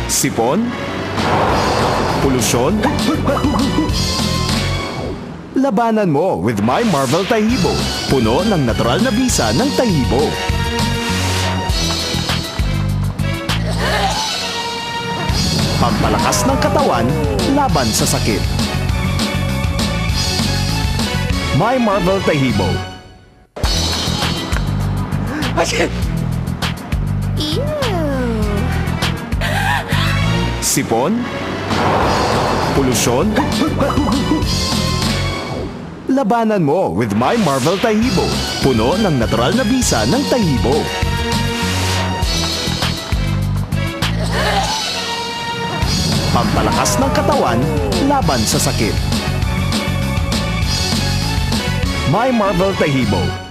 Sipon? Polusyon? Labanan mo with My Marvel Tahibo. Puno ng natural na bisa ng Tahibo. Pampalakas ng katawan laban sa sakit. My Marvel Tahibo. Sipon? Polusyon? Labanan mo with My Marvel Tahibo. Puno ng natural na bisa ng Tahibo. Pampalakas ng katawan laban sa sakit. My Marvel Tahibo.